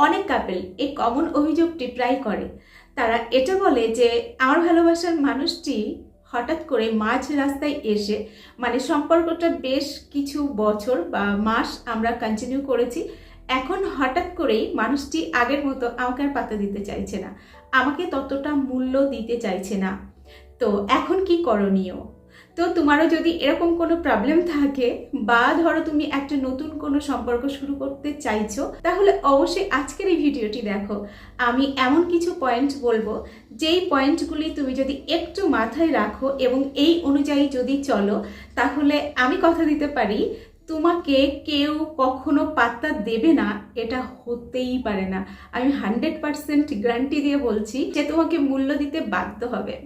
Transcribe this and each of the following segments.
অনেক কাপল এই কমন অভিযোগটি প্রায় করে। তারা এটা বলে যে আমার ভালোবাসার মানুষটি হঠাৎ করে মাঝ রাস্তায় এসে, মানে সম্পর্কটা বেশ কিছু বছর বা মাস আমরা কন্টিনিউ করেছি, এখন হঠাৎ করেই মানুষটি আগের মতো আমাকে আর পাত্তা দিতে চাইছে না, আমাকে ততটা মূল্য দিতে চাইছে না। তো এখন কি করণীয়? তো তোমারও যদি এরকম কোনো প্রবলেম থাকে বা ধরো তুমি একটা নতুন কোনো সম্পর্ক শুরু করতে চাইছো, তাহলে অবশ্যই আজকের এই ভিডিওটি দেখো। আমি এমন কিছু পয়েন্ট বলবো যেই পয়েন্টগুলি তুমি যদি একটু মাথায় রাখো এবং এই অনুযায়ী যদি চলো, তাহলে আমি কথা দিতে পারি তোমাকে কেউ কখনো পাত্তা দেবে না, এটা হতেই পারে না। আমি 100% গ্যারান্টি দিয়ে বলছি যে তোমাকে মূল্য দিতে বাধ্য হবে।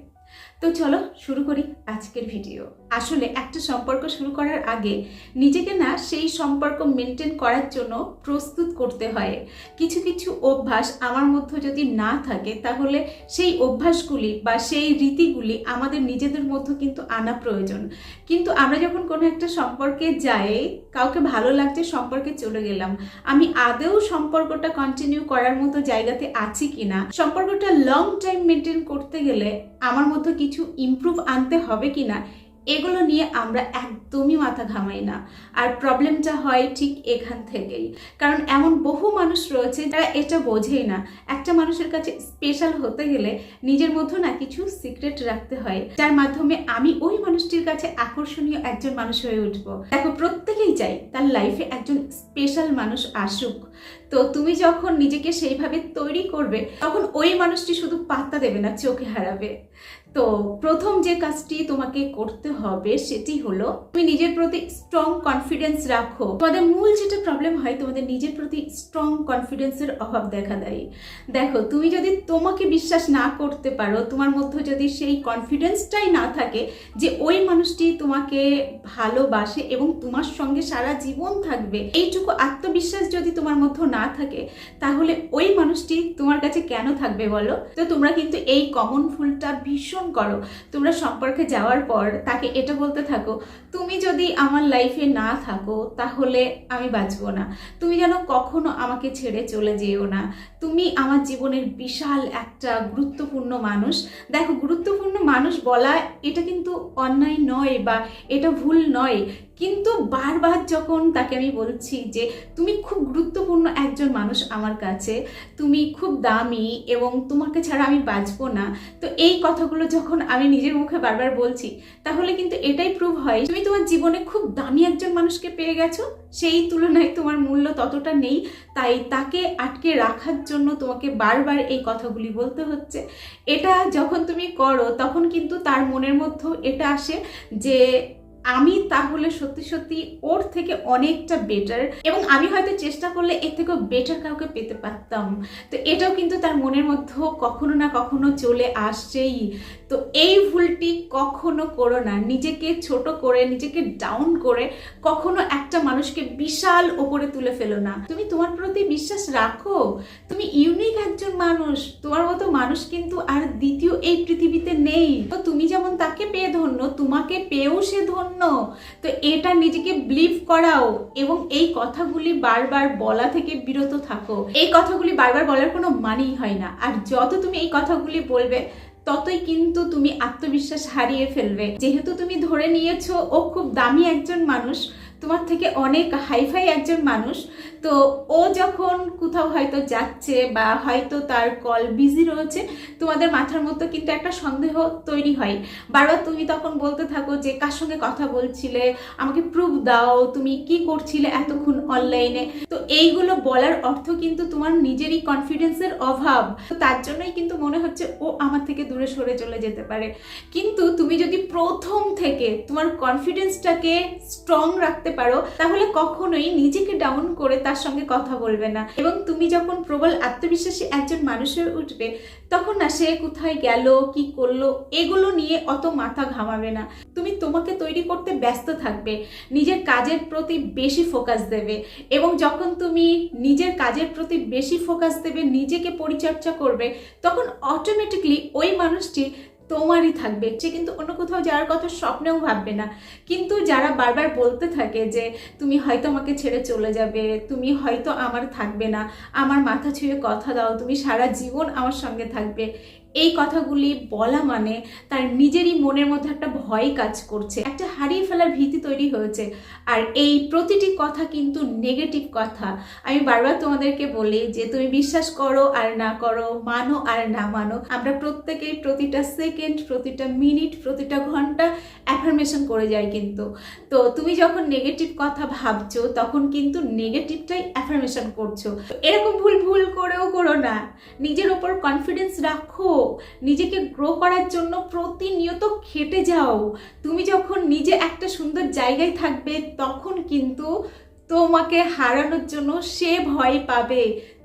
তো চলো শুরু করি আজকের ভিডিও। আসলে একটা সম্পর্ক শুরু করার আগে নিজেকে না সেই সম্পর্ক মেনটেন করার জন্য প্রস্তুত করতে হয়। কিছু কিছু অভ্যাস আমার মধ্যে যদি না থাকে, তাহলে সেই অভ্যাসগুলি বা সেই রীতিগুলি আমাদের নিজেদের মধ্যে কিন্তু আনা প্রয়োজন। কিন্তু আমরা যখন কোনো একটা সম্পর্কে যাই, কাউকে ভালো লাগছে, সম্পর্কে চলে গেলাম, আমি আদৌ সম্পর্কটা কন্টিনিউ করার মতো জায়গাতে আছি কিনা, সম্পর্কটা লং টাইম মেনটেন করতে গেলে আমার মধ্যে কিছু ইমপ্রুভ আনতে হবে কিনা, এগুলো নিয়ে আমরা একদমই মাথা ঘামাই না। আর প্রবলেমটা হয় ঠিক এখান থেকেই। কারণ এমন বহু মানুষ রয়েছে যারা এটা বোঝেই না, একটা মানুষের কাছে স্পেশাল হতে গেলে নিজের মধ্যে না কিছু সিক্রেট রাখতে হয়, যার মাধ্যমে আমি ওই মানুষটির কাছে আকর্ষণীয় একজন মানুষ হয়ে উঠবো। দেখো, প্রত্যেকেই চাই তার লাইফে একজন স্পেশাল মানুষ আসুক। তো তুমি যখন নিজেকে সেইভাবে তৈরি করবে, তখন ওই মানুষটি শুধু পাত্তা দেবে না, চোখে হারাবে। তো প্রথম যে কাজটি তোমাকে করতে হবে সেটি হলো তুমি নিজের প্রতি স্ট্রং কনফিডেন্স রাখো। তোমাদের মূল যেটা প্রবলেম হয়, তোমাদের নিজের প্রতি স্ট্রং কনফিডেন্সের অভাব দেখা দেয়। দেখো, তুমি যদি তোমাকে বিশ্বাস না করতে পারো, তোমার মধ্যে যদি সেই কনফিডেন্সটাই না থাকে যে ওই মানুষটি তোমাকে ভালোবাসে এবং তোমার সঙ্গে সারা জীবন থাকবে, এইটুকু আত্মবিশ্বাস যদি তোমার মধ্যে না থাকে, তাহলে ওই মানুষটি তোমার কাছে কেন থাকবে বলো? তো তোমরা কিন্তু এই কমন ভুলটা ভীষণ করো। তোমরা সম্পর্কে যাওয়ার পর তাকে এটা বলতে থাকো, তুমি যদি আমার লাইফে না থাকো তাহলে আমি বাঁচবো না, তুমি যেন কখনো আমাকে ছেড়ে চলে যেও না, তুমি আমার জীবনের বিশাল একটা গুরুত্বপূর্ণ মানুষ। দেখো, গুরুত্বপূর্ণ মানুষ বলা এটা কিন্তু অন্যায় নয় বা এটা ভুল নয়, কিন্তু বারবার যখন তাকে আমি বলছি যে তুমি খুব গুরুত্বপূর্ণ একজন মানুষ আমার কাছে, তুমি খুব দামি এবং তোমাকে ছাড়া আমি বাঁচবো না, তো এই কথাগুলো যখন আমি নিজের মুখে বারবার বলছি, তাহলে কিন্তু এটাই প্রুভ হয় তুমি তোমার জীবনে খুব দামি একজন মানুষকে পেয়ে গেছো, সেই তুলনায় তোমার মূল্য ততটা নেই, তাই তাকে আটকে রাখার জন্য তোমাকে বারবার এই কথাগুলি বলতে হচ্ছে। এটা যখন তুমি করো, তখন কিন্তু তার মনের মধ্যে এটা আসে যে আমি তাহলে সত্যি সত্যি ওর থেকে অনেকটা বেটার, এবং আমি হয়তো চেষ্টা করলে এর থেকেও বেটার কাউকে পেতে পারতাম। তো এটাও কিন্তু তার মনের মধ্যে কখনো না কখনো চলে আসছেই। তো এই ভুলটি কখনো করো না। নিজেকে ছোট করে, নিজেকে ডাউন করে কখনো একটা মানুষকে বিশাল ওপরে তুলে ফেলো না। তুমি তোমার প্রতি বিশ্বাস রাখো, তুমি ইউনিক একজন মানুষ, তোমার মতো মানুষ কিন্তু আর দ্বিতীয় এই পৃথিবীতে নেই। তো তুমি যেমন তাকে পেয়ে ধন্য, তোমাকে পেয়েও সে ধন্য। তো এটা নিজেকে বিলিভ করাও এবং এই কথাগুলি বারবার বলা থেকে বিরত থাকো। এই কথাগুলি বারবার বলার কোনো মানেই হয় না, আর যত তুমি এই কথাগুলি বলবে ততই কিন্তু তুমি আত্মবিশ্বাস হারিয়ে ফেলবে। যেহেতু তুমি ধরে নিয়েছো ও খুব দামি একজন মানুষ, তোমার থেকে অনেক হাইফাই একজন মানুষ, তো ও যখন কোথাও হয়তো যাচ্ছে বা হয়তো তার কল বিজি রয়েছে, তোমাদের মাথার মধ্যে কিন্তু একটা সন্দেহ তৈরি হয়। বারবার তুমি তখন বলতে থাকো যে কার সঙ্গে কথা বলছিলে, আমাকে প্রুফ দাও, তুমি কি করছিলে এতক্ষণ অনলাইনে। তো এইগুলো বলার অর্থ কিন্তু তোমার নিজেরই কনফিডেন্সের অভাব। তো তার জন্যই কিন্তু মনে হচ্ছে ও আমার থেকে দূরে সরে চলে যেতে পারে। কিন্তু তুমি যদি প্রথম থেকে তোমার কনফিডেন্সটাকে স্ট্রং রাখতে পারো, তাহলে কখনোই নিজেকে ডাউন করে তার সঙ্গে কথা বলবে না। এবং তুমি যখন প্রবল আত্মবিশ্বাসী একজন মানুষের উঠবে, তখন না সে কোথায় গেল, কি করলো, এগুলো নিয়ে অত মাথা ঘামাবে না। তুমি তোমাকে তৈরি করতে ব্যস্ত থাকবে, নিজের কাজের প্রতি বেশি ফোকাস দেবে। এবং যখন তুমি নিজের কাজের প্রতি বেশি ফোকাস দেবে, নিজেকে পরিচর্যা করবে, তখন অটোমেটিকলি ওই মানুষটি তোমারই থাকবে, সে কিন্তু অন্য কোথাও যাওয়ার কথা স্বপ্নেও ভাববে না। কিন্তু যারা বারবার বলতে থাকে যে তুমি হয়তো আমাকে ছেড়ে চলে যাবে, তুমি হয়তো আমার থাকবে না, আমার মাথা ছুঁয়ে কথা দাও, তুমি সারা জীবন আমার সঙ্গে থাকবে, এই কথাগুলি বলা মানে তার নিজেরই মনের মধ্যে একটা ভয় কাজ করছে, একটা হারিয়ে ফেলার ভীতি তৈরি হয়েছে। আর এই প্রতিটি কথা কিন্তু নেগেটিভ কথা। আমি বারবার তোমাদেরকে বলি যে তুমি বিশ্বাস করো আর না করো, মানো আর না মানো, আমরা প্রত্যেকেই প্রতিটা সেকেন্ড, প্রতিটা মিনিট, প্রতিটা ঘন্টা অ্যাফার্মেশন করে যাই। কিন্তু তো তুমি যখন নেগেটিভ কথা ভাবছো তখন কিন্তু নেগেটিভটাই অ্যাফার্মেশন করছো। এরকম ভুল করেও করো না, নিজের ওপর কনফিডেন্স রাখো, নিজেকে গ্রো করার জন্য প্রতিনিয়ত খেটে যাও। তুমি যখন নিজে একটা সুন্দর জায়গায় থাকবে তখন কিন্তু তোমাকে হারানোর জন্য সে ভয় পাবে,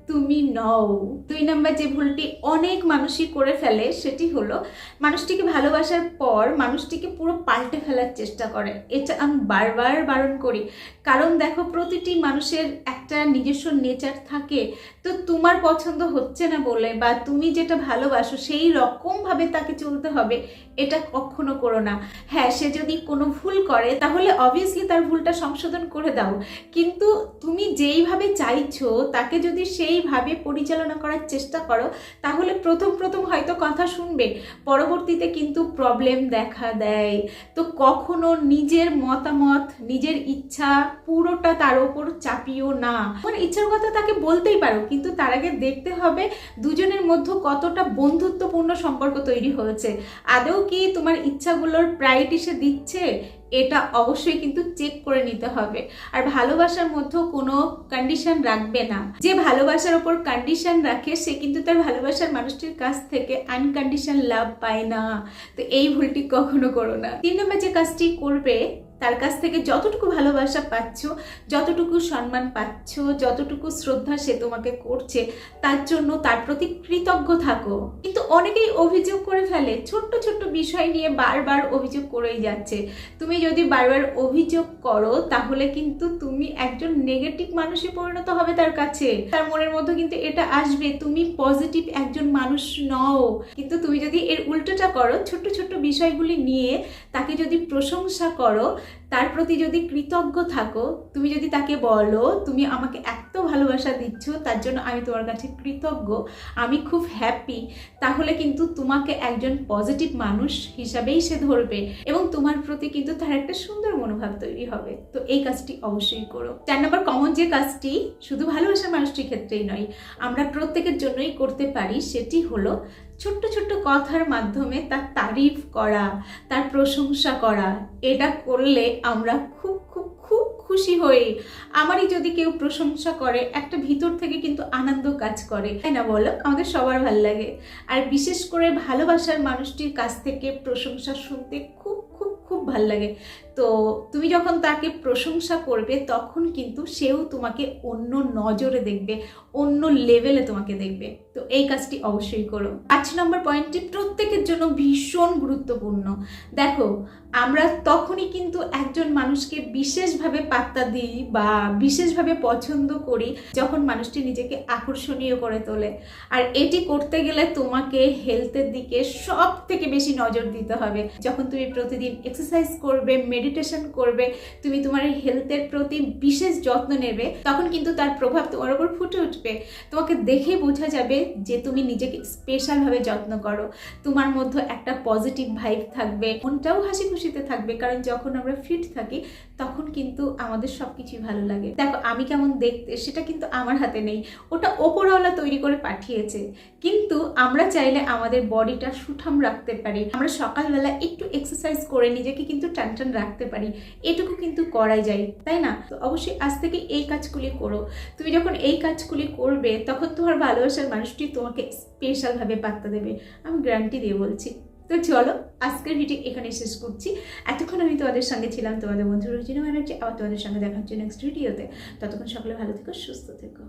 তুমি নও। 2 নাম্বার যে ভুলটি অনেক মানুষই করে ফেলে সেটি হলো মানুষটিকে ভালোবাসার পর মানুষটিকে পুরো পাল্টে ফেলার চেষ্টা করে। এটা আমি বারবার বারণ করি, কারণ দেখো প্রতিটি মানুষের একটা নিজস্ব নেচার থাকে। তো তোমার পছন্দ হচ্ছে না বলে বা তুমি যেটা ভালোবাসো সেই রকমভাবে তাকে চলতে হবে, এটা কখনো করো না। হ্যাঁ, সে যদি কোনো ভুল করে তাহলে অবভিয়াসলি তার ভুলটা সংশোধন করে দাও, কিন্তু তুমি যেইভাবে চাইছো তাকে যদি সেইভাবে পরিচালনা করার চেষ্টা করো তাহলে প্রথম হয়তো কথা শুনবে, পরবর্তীতে কিন্তু প্রবলেম দেখা দেয়। তো কখনো নিজের মতামত, নিজের ইচ্ছা পুরোটা তার ওপর চাপিও না। তোমার ইচ্ছার কথা তাকে বলতেই পারো, কিন্তু তার আগে দেখতে হবে দুজনের মধ্যে কতটা বন্ধুত্বপূর্ণ সম্পর্ক তৈরি হয়েছে, আদৌ কি তোমার ইচ্ছাগুলোর প্রায়োরিটি সে দিচ্ছে, এটা অবশ্যই কিন্তু চেক করে নিতে হবে। আর ভালোবাসার মধ্যেও কোনো কন্ডিশন রাখবে না। যে ভালোবাসার ওপর কন্ডিশন রাখে সে কিন্তু তার ভালোবাসার মানুষটির কাছ থেকে আনকন্ডিশন লাভ পায় না। তো এই ভুলটি কখনো করো না। 3 নম্বর যে কাজটি করবে, তার কাছ থেকে যতটুকু ভালোবাসা পাচ্ছ, যতটুকু সম্মান পাচ্ছ, যতটুকু শ্রদ্ধা সে তোমাকে করছে তার জন্য তার প্রতি কৃতজ্ঞ থাকো। কিন্তু অনেকেই অভিযোগ করে ফেলে, ছোট্ট বিষয় নিয়ে বারবার অভিযোগ করেই যাচ্ছে। তুমি যদি বারবার অভিযোগ করো তাহলে কিন্তু তুমি একজন নেগেটিভ মানুষে পরিণত হবে তার কাছে। তার মনের মধ্যে কিন্তু এটা আসবে তুমি পজিটিভ একজন মানুষ নও। কিন্তু তুমি যদি এর উল্টোটা করো, ছোট্ট বিষয়গুলি নিয়ে তাকে যদি প্রশংসা করো, তার প্রতি যদি কৃতজ্ঞ থাকো, তুমি যদি তাকে বলো তুমি আমাকে এত ভালোবাসা দিচ্ছ, তার জন্য আমি তোমার কাছে কৃতজ্ঞ, আমি খুব হ্যাপি, তাহলে কিন্তু তোমাকে একজন পজিটিভ মানুষ হিসাবেই সে ধরবে এবং তোমার প্রতি কিন্তু তার একটা সুন্দর মনোভাব তৈরি হবে। তো এই কাজটি অবশ্যই করো। 4 নম্বর কমন যে কাজটি শুধু ভালোবাসার মানুষটির ক্ষেত্রেই নয়, আমরা প্রত্যেকের জন্যই করতে পারি, সেটি হলো ছোট্ট কথার মাধ্যমে তার তারিফ করা, তার প্রশংসা করা। এটা করলে আমরা খুব খুশি হই। আমারই যদি কেউ প্রশংসা করে একটা ভিতর থেকে কিন্তু আনন্দ কাজ করে, তাই না বলো? আমাদের সবার ভালো লাগে। আর বিশেষ করে ভালোবাসার মানুষটির কাছ থেকে প্রশংসা শুনতে খুব ভাল লাগে। তো তুমি যখন তাকে প্রশংসা করবে তখন কিন্তু সেও তোমাকে অন্য নজরে দেখবে, অন্য লেভেলে তোমাকে দেখবে। তো এই কাজটি অবশ্যই করো। 5 নম্বর পয়েন্টটি প্রত্যেকের জন্য ভীষণ গুরুত্বপূর্ণ। দেখো, আমরা তখনই কিন্তু একজন মানুষকে বিশেষভাবে পাত্তা দিই বা বিশেষভাবে পছন্দ করি যখন মানুষটি নিজেকে আকর্ষণীয় করে তোলে। আর এটি করতে গেলে তোমাকে হেলথের দিকে সব থেকে বেশি নজর দিতে হবে। যখন তুমি প্রতিদিন এক্সারসাইজ করবে, মেডিটেশন করবে, তুমি তোমার হেলথের প্রতি বিশেষ যত্ন নেবে, তখন কিন্তু তার প্রভাব তোমার উপর ফুটে উঠবে। তোমাকে দেখে বোঝা যাবে যে তুমি নিজেকে স্পেশালভাবে যত্ন করো, তোমার মধ্যে একটা পজিটিভ ভাইব থাকবে, মনটাও হাসি খুশিতে থাকবে। কারণ যখন আমরা ফিট থাকি তখন কিন্তু আমাদের সবকিছুই ভালো লাগে। দেখো, আমি কেমন দেখতে সেটা কিন্তু আমার হাতে নেই, ওটা ওপরওয়ালা তৈরি করে পাঠিয়েছে। কিন্তু আমরা চাইলে আমাদের বডিটা সুঠাম রাখতে পারি, আমরা সকালবেলা একটু এক্সারসাইজ করে নিজেকে কিন্তু টান রাখতে পারি, এটুকু কিন্তু করাই যায়, তাই না? তো অবশ্যই আজ থেকে এই কাজগুলি করো। তুমি যখন এই কাজগুলি করবে তখন তোমার ভালোবাসার মানুষটি তোমাকে স্পেশালভাবে পাত্তা দেবে, আমি গ্যারান্টি দিয়ে বলছি। তো চলো, আজকের ভিডিও এখানে শেষ করছি। এতক্ষণ আমি তোমাদের সঙ্গে ছিলাম, তোমাদের বন্ধু রুচিনা ব্যানার্জি। আবার তোমাদের সঙ্গে দেখা হচ্ছে নেক্সট ভিডিওতে। ততক্ষণ সকলে ভালো থেকো, সুস্থ থেকো।